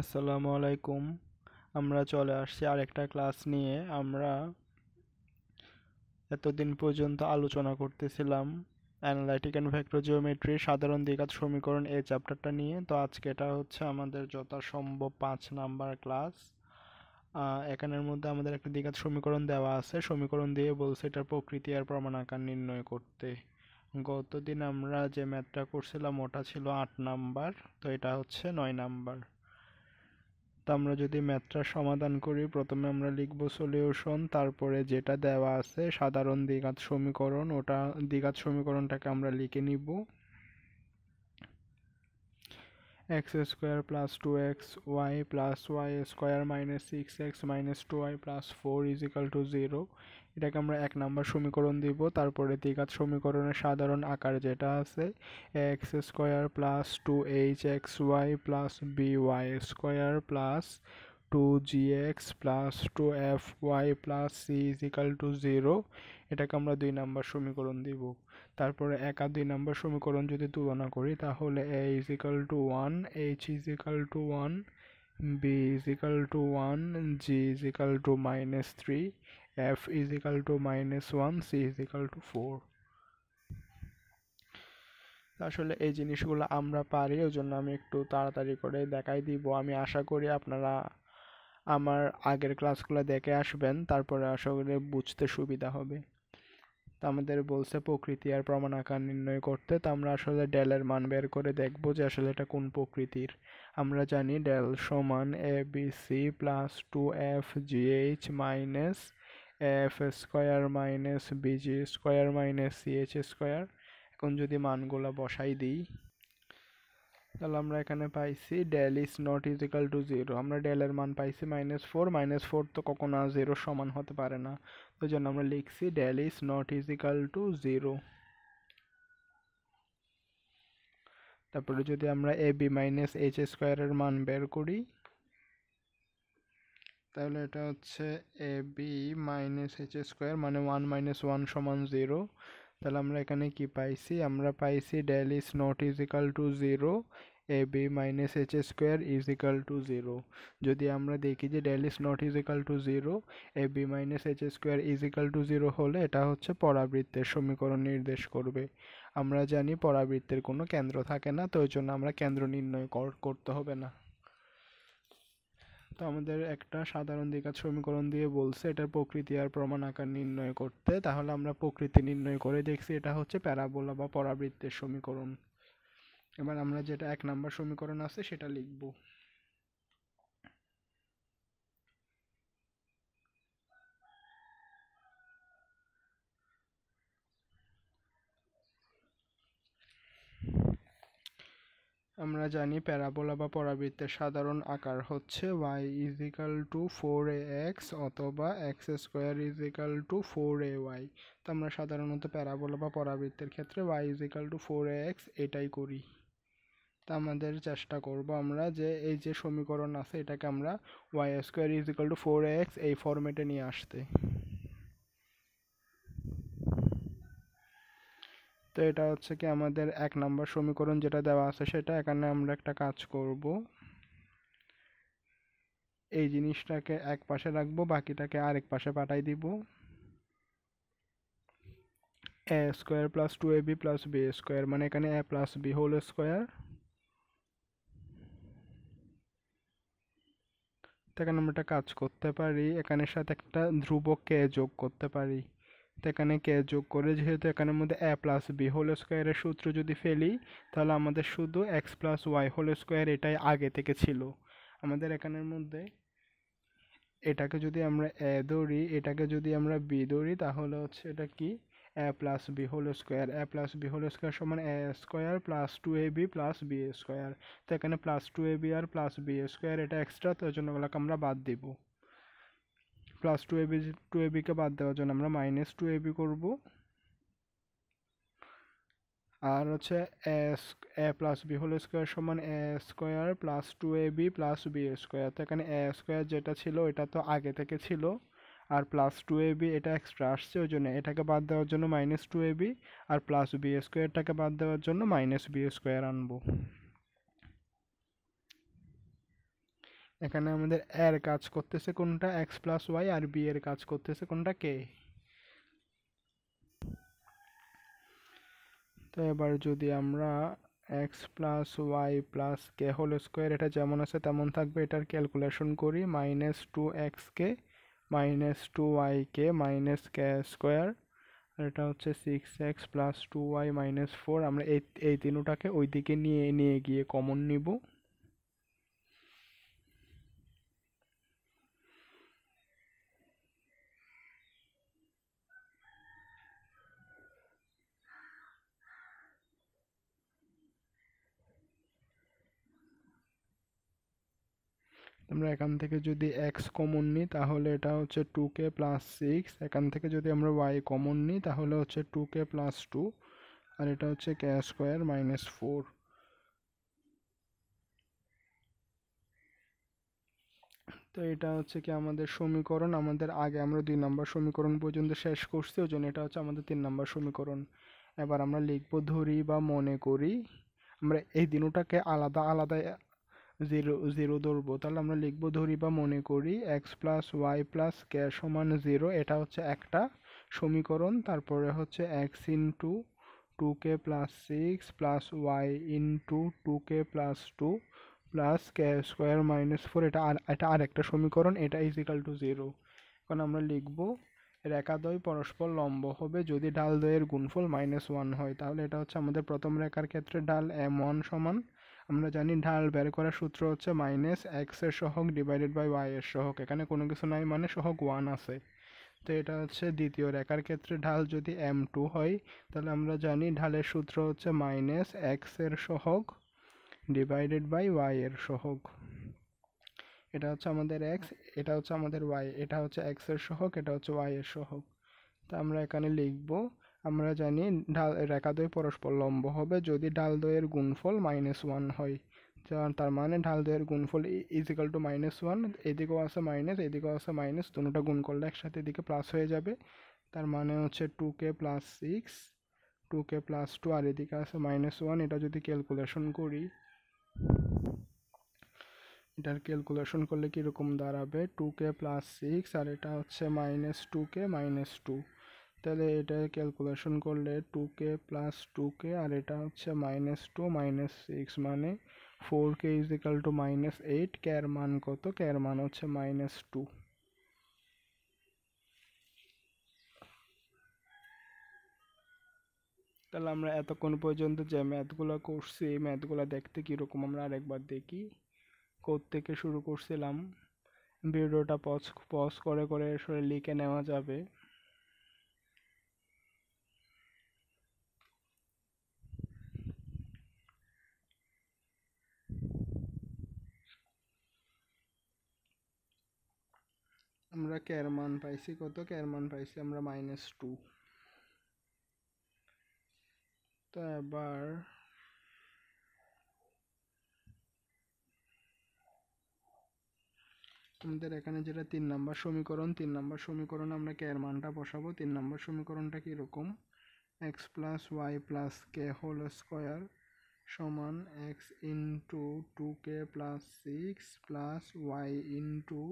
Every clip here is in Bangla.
আসসালামু আলাইকুম। আমরা চলে আসছি আরেকটা ক্লাস নিয়ে। আমরা এতদিন পর্যন্ত আলোচনা করতেছিলাম অ্যানালাইটিক অ্যান্ড ভেক্টর জিওমেট্রি সাধারণ দ্বিঘাত সমীকরণ এই চ্যাপ্টারটা নিয়ে। তো আজকে এটা হচ্ছে আমাদের যথাসম্ভব 5 নাম্বার ক্লাস। এখানের মধ্যে আমাদের একটা দ্বিঘাত সমীকরণ দেওয়া আছে, সমীকরণ দিয়ে বলছে এটার প্রকৃতি আর প্রমাণ আকার নির্ণয় করতে। গতদিন আমরা যে ম্যাথটা করছিলাম ওটা ছিল 8 নাম্বার, তো এটা হচ্ছে 9 নাম্বার। তো আমরা যদি ম্যাথটা সমাধান করি, প্রথমে আমরা লিখব সলিউশন, তারপরে যেটা দেওয়া আছে সাধারণ দ্বিঘাত সমীকরণ, ওটা দ্বিঘাত সমীকরণটাকে আমরা লিখে নিব। X square plus 2xy plus y square minus 6x minus 2y plus 4 = 0, এটাকে আমরা 1 নাম্বার সমীকরণ দিব। তারপরে দ্বিঘাত সমীকরণের সাধারণ আকার যেটা আছে x square plus 2hxy plus by square plus 2gx plus 2fy plus c = 0, এটাকে আমরা 2 নাম্বার সমীকরণ দিব। তারপরে 1 আর 2 নাম্বার সমীকরণ যদি তুলনা করি তাহলে a = 1, h = 1, b = 1, g = -3, f = -1, c = 4। আসলে এই জিনিসগুলো আমরা পারি, ওই জন্য আমি একটু তাড়াতাড়ি করে দেখাই দিব। আমি আশা করি আপনারা আমার আগের ক্লাসগুলো দেখে আসবেন, তারপরে আশা করি বুঝতে সুবিধা হবে। তো আমাদের বলছে প্রকৃতি আর প্রমাণ আকার নির্ণয় করতে। তো আমরা আসলে ডেলের মান বের করে দেখব যে আসলে এটা কোন প্রকৃতির। আমরা জানি ডেল সমান a b c plus 2f(gh) minus f square minus b g square minus c h square. এখন যদি মানগুলো বসাই দিই তাহলে আমরা এখানে পাইছি del is not equal to zero. আমরা ডেলের মান পাইছি -4, -4 তো কখনো জিরো সমান হতে পারে না, ওই জন্য আমরা লিখছি del is not equal to zero. তারপরে যদি আমরা এ বি মাইনাস এইচ স্কোয়ারের মান বের করি তাহলে এটা হচ্ছে এ বি মাইনাস এইচ স্কোয়ার মানে 1 - 1 = 0। তাহলে আমরা এখানে কি পাইছি? আমরা পাইছি del is not equal to zero, a b minus h square equal to zero. যদি আমরা দেখি যে del is not equal to zero, a b minus h square equal to zero হলে এটা হচ্ছে পরাবৃত্তের সমীকরণ নির্দেশ করবে। আমরা জানি পরাবৃত্তের কোনো কেন্দ্র থাকে না, তো ওই জন্য আমরা কেন্দ্র নির্ণয় করতে হবে না। তো আমাদের একটা সাধারণ দ্বিঘাত সমীকরণ দিয়ে বলছে এটার প্রকৃতি আর প্রমাণ আকার নির্ণয় করতে। তাহলে আমরা প্রকৃতি নির্ণয় করে দেখছি এটা হচ্ছে প্যারাবোলা বা পরাবৃত্তের সমীকরণ। এবার আমরা যেটা 1 নাম্বার সমীকরণ আছে সেটা লিখব। আমরা জানি প্যারাবোলা বা পরাবৃত্তের সাধারণ আকার হচ্ছে y = 4ax অথবা x² = 4ay। তো আমরা সাধারণত প্যারাবোলা বা পরাবৃত্তের ক্ষেত্রে y = 4ax এটাই করি। তা আমাদের চেষ্টা করব আমরা যে এই যে সমীকরণ আছে এটাকে আমরা y² = 4ax এই ফরম্যাটে নিয়ে আসতে। তো এটা হচ্ছে কি আমাদের 1 নাম্বার সমীকরণ যেটা দেওয়া আছে সেটা। এখানে আমরা একটা কাজ করব, এই জিনিসটাকে এক পাশে রাখবো, বাকিটাকে আরেক পাশে পাঠাই দিব। A square plus 2ab plus b square মানে এখানে a plus b whole square. তো এখানে আমরা একটা কাজ করতে পারি, এখানের সাথে একটা ধ্রুবক কে যোগ করতে পারি। তো এখানে কে যোগ করে, যেহেতু এখানের মধ্যে এ প্লাস বি হোল স্কোয়ারের সূত্র যদি ফেলি তাহলে আমাদের শুধু x plus y whole square এটাই আগে থেকে ছিল। আমাদের এখানের মধ্যে এটাকে যদি আমরা এ ধরি, এটাকে যদি আমরা বি ধরি তাহলে হচ্ছে এটা কি a plus b whole square. A plus b whole square সমান a square plus 2ab plus b square. তো এখানে প্লাস 2ab আর প্লাস বি স্কোয়ার এটা এক্সট্রা, তো ওই জন্য ওগুলোকে আমরা বাদ দিব। প্লাস 2ab কে বাদ দেওয়ার জন্য আমরা -2ab করব। আর হচ্ছে a plus b whole square সমান a square plus 2ab plus b square. তো এখানে এ স্কোয়ার যেটা ছিল এটা তো আগে থেকে ছিল, আর প্লাস 2ab এটা এক্সট্রা আসছে, ওই জন্য এটাকে বাদ দেওয়ার জন্য -2ab, আর প্লাস বি স্কোয়ারটাকে বাদ দেওয়ার জন্য -b স্কোয়ার আনবো। এখানে আমাদের এর কাজ করতেছে কোনটা, এক্স প্লাস ওয়াই, আর বি এর কাজ করতেছে কোনটা, কে। তো এবার যদি আমরা x plus y plus k whole square এটা যেমন আছে তেমন থাকবে, এটার ক্যালকুলেশন করি, minus two x k minus two y k minus k square, আর এটা হচ্ছে six x plus two y minus four. আমরা এই তিনটাকে ওই দিকে নিয়ে নিয়ে গিয়ে কমন নিব। আমরা এখান থেকে যদি এক্স কমন নিই তাহলে এটা হচ্ছে টু কে প্লাস সিক্স, এখান থেকে যদি আমরা ওয়াই কমন নিই তাহলে হচ্ছে টু কে প্লাস টু, আর এটা হচ্ছে কে স্কোয়ার মাইনাস ফোর। তো এটা হচ্ছে কি আমাদের সমীকরণ, আমাদের আগে আমরা 2 নম্বর সমীকরণ পর্যন্ত শেষ করছি, ওই জন্য এটা হচ্ছে আমাদের 3 নম্বর সমীকরণ। এবার আমরা লিখবো ধরি বা মনে করি, আমরা এই দিনটাকে আলাদা আলাদা জিরো জিরো ধরবো, তাহলে আমরা লিখবো ধরি বা মনে করি x plus y plus k সমান জিরো, এটা হচ্ছে একটা সমীকরণ। তারপরে হচ্ছে x into two k plus six plus y into two k plus two plus k square minus four, এটা আর একটা সমীকরণ, এটা ইজ ইকাল টু জিরো। এখন আমরা লিখবো রেখাদ্বয় পরস্পর লম্ব হবে যদি ঢাল দ্বয়ের গুণফল -1 হয়। তাহলে এটা হচ্ছে আমাদের প্রথম রেখার ক্ষেত্রে ঢাল m1 সমান, আমরা জানি ঢাল বের করার সূত্র হচ্ছে মাইনাস এক্স এর সহগ ডিভাইডেড বাই ওয়াই এর সহগ, এখানে কোনো কিছু নাই মানে সহগ 1 আছে। তো এটা হচ্ছে দ্বিতীয় রেখার ক্ষেত্রে ঢাল যদি m2 হয়, তাহলে আমরা জানি ঢালের সূত্র হচ্ছে মাইনাস এক্স এর সহগ ডিভাইডেড বাই ওয়াই এর সহগ। এটা হচ্ছে আমাদের এক্স, এটা হচ্ছে আমাদের ওয়াই, এটা হচ্ছে এক্স এর সহগ, এটা হচ্ছে ওয়াই এর সহগ। তা আমরা এখানে লিখব, আমরা জানি ঢাল রেখাদ্বয় পরস্পর লম্ব হবে যদি ঢাল দ্বয়ের গুণফল -1 হয়। তার মানে ঢাল দ্বয়ের গুণফল ইজ ইকাল টু -1, এদিকেও আছে মাইনাস এদিকেও আছে মাইনাস, দুটোটা গুণ করলে একসাথে এদিকে প্লাস হয়ে যাবে। তার মানে হচ্ছে two k plus six two k plus two, আর এদিকে আছে -1। এটা যদি ক্যালকুলেশন করি, এটার ক্যালকুলেশন করলে কীরকম দাঁড়াবে, টু কে প্লাস সিক্স আর এটা হচ্ছে মাইনাস টু কে মাইনাস টু, তাহলে এটা ক্যালকুলেশন করলে টু কে প্লাস টু কে আর এটা হচ্ছে মাইনাস টু মাইনাস সিক্স, মানে four K is equal two -8। কে এর মান কত, কে এর মান হচ্ছে -2। তাহলে আমরা এতক্ষণ পর্যন্ত যে ম্যাথগুলো করছি এই ম্যাথগুলো দেখতে কীরকম আমরা আরেকবার দেখি। কোত্থেকে শুরু করছিলাম, ভিডিওটা পজ পজ করে করে আসলে লিখে নেওয়া যাবে। আমরা কে এর মান পাইছি কত, কে এর মান পাইছি আমরা -2। তো এবার আমাদের এখানে যেটা 3 নম্বর সমীকরণ, 3 নম্বর সমীকরণে আমরা কে এর মানটা বসাবো। 3 নম্বর সমীকরণটা কীরকম, x plus y plus k whole square সমান x into two k plus six plus y into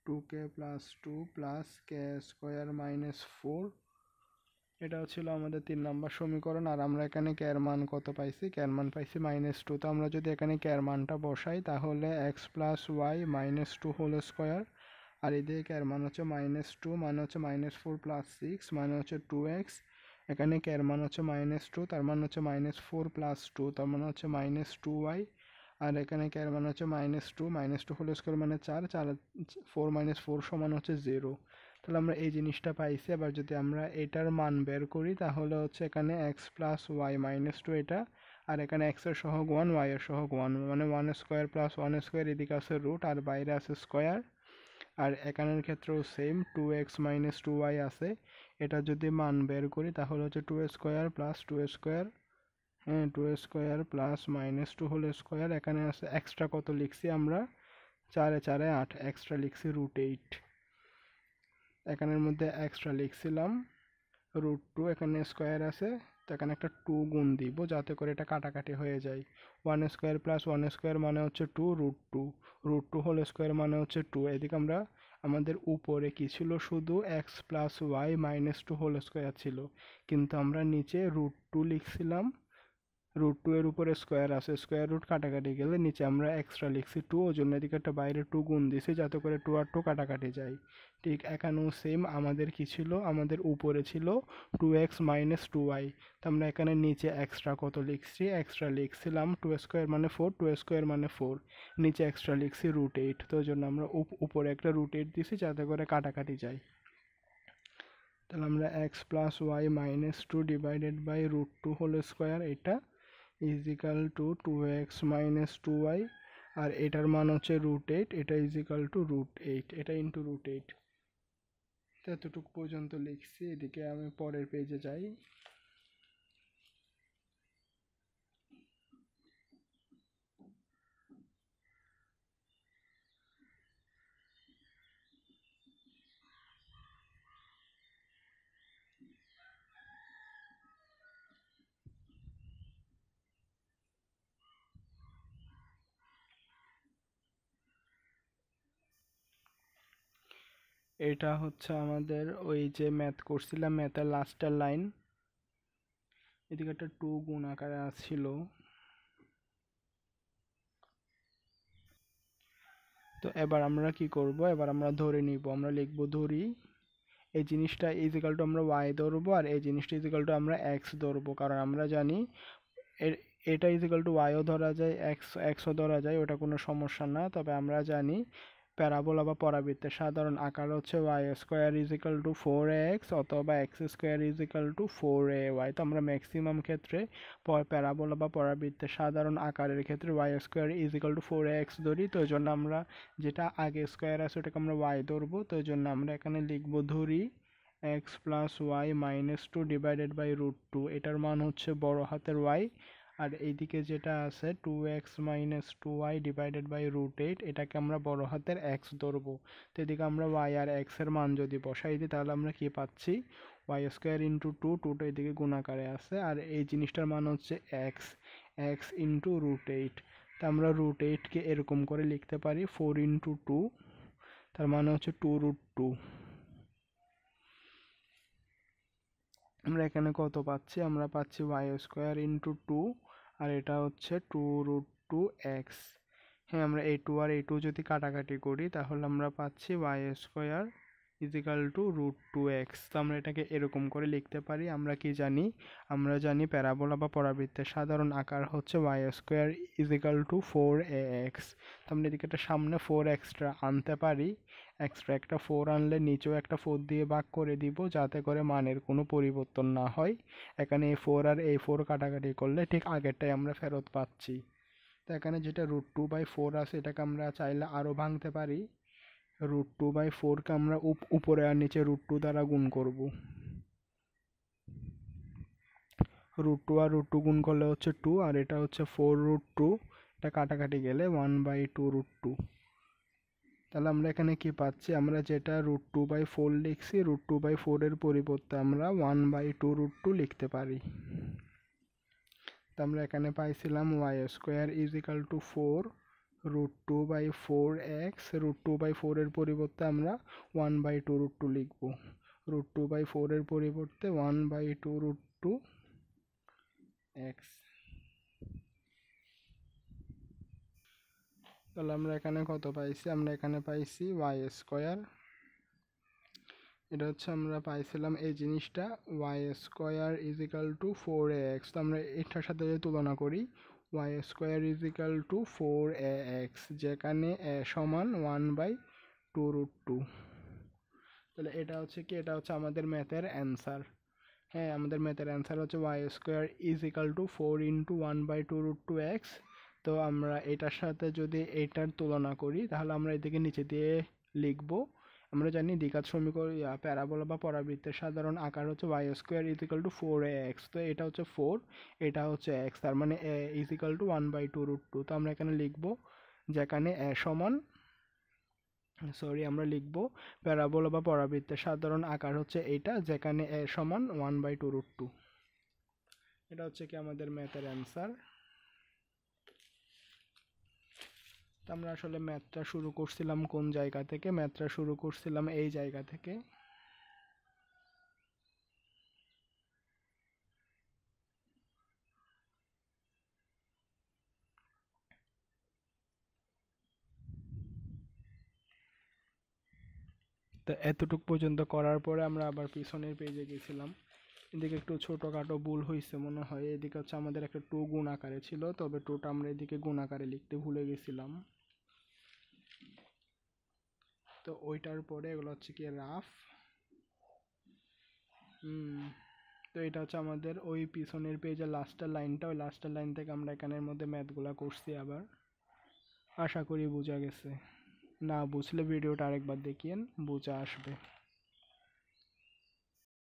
two k plus two plus k square minus four. এটা ছিল আমাদের 3 নম্বর সমীকরণ, আর আমরা এখানে কে এর মান কত পাইছি, কে এর মান পাইছি -2। তো আমরা যদি এখানে কে এর মানটা বসাই তাহলে x plus y -2 whole square, আর এদিকে কে এর মান হচ্ছে -2 মানে হচ্ছে -4 প্লাস সিক্স মানে হচ্ছে 2x, এখানে কে এর মান হচ্ছে -2 তার মানে হচ্ছে -4 প্লাস 2 তার মানে হচ্ছে -2y, আর এখানে কে এর মান হচ্ছে -2 হোল স্কোয়ার মানে 4, 4 -4 সমান হচ্ছে 0। তাহলে আমরা এই জিনিসটা পাইছি। এবার যদি আমরা এটার মান বের করি তাহলে হচ্ছে এখানে এক্স প্লাস ওয়াই -2 এটা, আর এখানে এক্স এর সহগ 1 ওয়াই এর সহগ 1 মানে 1 স্কোয়ার প্লাস 1 স্কোয়ার, এদিকে আছে রুট আর বাইরে আছে স্কোয়ার, আর এখানের ক্ষেত্রেও সেম 2x - 2y আছে। এটা যদি মান বের করি তাহলে হচ্ছে 2 স্কোয়ার প্লাস 2 স্কোয়ার, হ্যাঁ 2 স্কোয়ার প্লাস -2 হোল স্কোয়ার, এখানে আছে এক্সট্রা কত লিখছি আমরা, 4 4 8 এক্সট্রা লিখছি √8, এখানের মধ্যে এক্সট্রা লিখছিলাম √2, এখানে স্কোয়ার আছে এখানে একটা 2 গুণ দিব যাতে করে এটা কাটাকাটি হয়ে যায়। 1 স্কোয়ার প্লাস 1 স্কোয়ার মানে হচ্ছে 2 √2, √2 হোল স্কোয়ার মানে হচ্ছে 2। এদিকে আমরা আমাদের উপরে কি ছিল, শুধু x plus y minus 2 whole square ছিল, কিন্তু আমরা নিচে √2 লিখছিলাম। √2 এর উপরে স্কোয়ার আছে, স্কোয়ার রুট কাটাকাটি গেলে নিচে আমরা এক্সট্রা লিখছি 2, ওই জন্য এদিকে একটা বাইরে 2 গুণ দিছি যাতে করে 2 আর 2 কাটাকাটি যায়। ঠিক এখানেও সেম, আমাদের কি ছিল, আমাদের উপরে ছিল 2x মাইনাস 2y, তো আমরা এখানে নিচে এক্সট্রা কত লিখছি, এক্সট্রা লিখছিলাম 2 স্কোয়ার মানে 4, 2 স্কোয়ার মানে 4, নিচে এক্সট্রা লিখছি √8, তো ওই জন্য আমরা উপরে একটা √8 দিছি যাতে করে কাটাকাটি যায়। তাহলে আমরা x plus y minus 2 divided by √2 whole square, এটা is equal to 2x minus 2y, আর এটার মান হচ্ছে √8, এটা ইজ ইকাল টু √8, এটা ইন্টু √8। এতটুকু পর্যন্ত লিখছি। এদিকে আমি পরের পেজে যাই। এটা হচ্ছে আমাদের ওই যে ম্যাথ করছিলাম, ম্যাথের লাস্টের লাইন। এদিকে একটা 2 গুণ আকারে আসছিল। তো এবার আমরা কি করব, এবার আমরা ধরে নিব, আমরা লিখব ধরি এই জিনিসটা ইজ ইকাল টু আমরা ওয়াই ধরবো, আর এই জিনিসটা ইজ ইকাল টু আমরা এক্স ধরবো, কারণ আমরা জানি এটা ইজ ইকাল টু ওয়াইও ধরা যায়, এক্সও ধরা যায়, ওটা কোনো সমস্যা না। তবে আমরা জানি প্যারাবোলা বা পরাবৃত্তের সাধারণ আকার হচ্ছে y square is equal to 4x অথবা x square is equal to 4ay। তো আমরা ম্যাক্সিমাম ক্ষেত্রে প্যারাবোলা বা পরাবৃত্তের সাধারণ আকারের ক্ষেত্রে y square is equal to 4ax ধরি। তো এই জন্য আমরা যেটা আগে স্কোয়ার আছে ওটাকে আমরা ওয়াই ধরবো, তো এই জন্য আমরা এখানে লিখবো ধরি x plus y minus 2 divided by √2, এটার মান হচ্ছে বড় হাতের ওয়াই, আর এইদিকে যেটা আছে 2x minus 2y divided by √8, এটাকে আমরা বড় হাতের x ধরবো। তো এদিকে আমরা y আর x এর মান যদি বসাই দিই তাহলে আমরা কি পাচ্ছি, ওয়াই স্কোয়ার ইন্টু 2, 2টা এদিকে গুণাকারে আছে, আর এই জিনিসটার মান হচ্ছে x, x ইন্টু √8। তো আমরা √8কে এরকম করে লিখতে পারি 4 ইন্টু 2, তার মানে হচ্ছে 2√2। আমরা এখানে কত পাচ্ছি, আমরা পাচ্ছি ওয়াই স্কোয়ার ইন্টু 2, আর এটা হচ্ছে 2√2x। হ্যাঁ, আমরা এই 2 আর এই 2 যদি কাটাকাটি করি তাহলে আমরা পাচ্ছি y square is equal to √2x। তো আমরা এটাকে এরকম করে লিখতে পারি। আমরা কি জানি, আমরা জানি প্যারাবোলা বা পরাবৃত্তের সাধারণ আকার হচ্ছে y square is equal to 4ax। তো আমরা এদিকে একটা সামনে 4 এক্সট্রা আনতে পারি, এক্সট্রা একটা 4 আনলে নিচেও একটা 4 দিয়ে ভাগ করে দিব যাতে করে মানের কোনো পরিবর্তন না হয়। এখানে এই 4 আর এই 4 কাটাকাটি করলে ঠিক আগেরটাই আমরা ফেরত পাচ্ছি। তো এখানে যেটা √2/4 আছে এটাকে আমরা চাইলে আরও ভাঙতে পারি। √2/4কে আমরা উপরে আর নিচে √2 দ্বারা গুণ করব। √2 আর √2 গুণ করলে হচ্ছে 2, আর এটা হচ্ছে 4√2, এটা কাটাকাটি গেলে 1/2√2। তাহলে আমরা এখানে কি পাচ্ছি, আমরা যেটা √2/4 লিখছি, √2/4 এর পরিবর্তে আমরা 1/2√2 লিখতে পারি। তো আমরা এখানে পাইছিলাম y square is equal to 4 √2/4x, √2/4 এর পরিবর্তে আমরা 1/2√2 লিখব, √2/4 এর পরিবর্তে 1/2√2x। তাহলে আমরা এখানে কত পাইছি, আমরা এখানে পাইছি ওয়াই স্কোয়ার, এটা হচ্ছে আমরা পাইছিলাম এই জিনিসটা y square is equal to 4ax। তো আমরা এটার সাথে যদি তুলনা করি, y square is equal to 4ax, যেখানে a সমান 1/2√2। তাহলে এটা হচ্ছে কি, এটা হচ্ছে আমাদের ম্যাথের অ্যান্সার। হ্যাঁ, আমাদের ম্যাথের অ্যান্সার হচ্ছে y square is equal to 4 into 1/2√2x। তো আমরা এটার সাথে যদি এটার তুলনা করি তাহলে আমরা এদিকে নিচে দিয়ে লিখবো, আমরা জানি দ্বিঘাত সমীকরণ প্যারাবোলা বা পরাবৃত্তের সাধারণ আকার হচ্ছে y square is equal to 4ax। তো এটা হচ্ছে 4, এটা হচ্ছে x, তার মানে a ইজ ইকাল টু 1/2√2। তো আমরা এখানে লিখবো যেখানে a সমান, আমরা লিখবো প্যারাবোলা বা পরাবৃত্তের সাধারণ আকার হচ্ছে এইটা, যেখানে a সমান 1/2√2। এটা হচ্ছে কি আমাদের ম্যাথের অ্যান্সার। আমরা আসলে ম্যাথটা শুরু করছিলাম কোন জায়গা থেকে? ম্যাথটা শুরু করছিলাম এই জায়গা থেকে। তো এতটুক পর্যন্ত করার পরে আমরা আবার পিছনের পেজে গেছিলাম। এদিকে একটু ছোটখাটো ভুল হয়েছে মনে হয়। এদিকে হচ্ছে আমাদের একটা টু গুণ আকারে ছিল, তবে টুটা আমরা এদিকে গুণ আকারে লিখতে ভুলে গেছিলাম। তো ওইটার পরে এগুলো হচ্ছে কি রাফ। তো এটা হচ্ছে আমাদের ওই পিছনের পেজের লাস্টের লাইনটা। ওই লাস্টের লাইন থেকে আমরা এখানের মধ্যে ম্যাথগুলা করছি আবার। আশা করি বোঝা গেছে। না বুঝলে ভিডিওটা আরেকবার দেখিয়েন, বোঝা আসবে।